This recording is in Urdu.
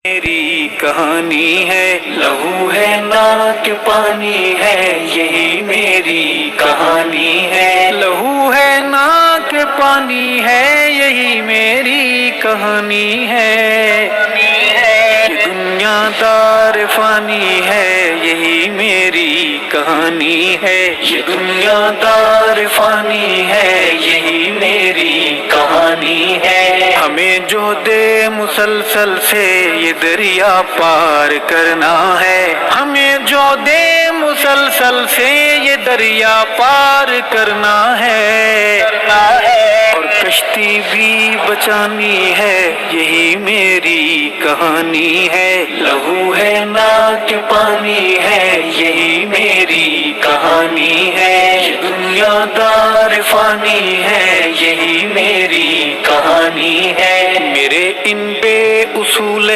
میری کہانی ہے، لہو ہے ناک پانی ہے، یہی میری کہانی ہے، لہو ہے ناک پانی ہے، یہی میری کہانی ہے، یہ دنیا دار فانی ہے، یہی میری کہانی ہے، یہ دنیا دار فانی ہے، یہی میری کہانی ہے، ہمیں جو دے مسلسل سے یہ دریا پار کرنا ہے، ہمیں جو دے مسلسل سے یہ دریا پار کرنا ہے، اور کشتی بھی بچانی ہے، یہی میری کہانی ہے، لہو ہے ناک پانی ہے، یہی میری کہانی ہے، یہ دنیا دار فانی ہے، یہی میری کہانی ہے، میرے ان بے اصول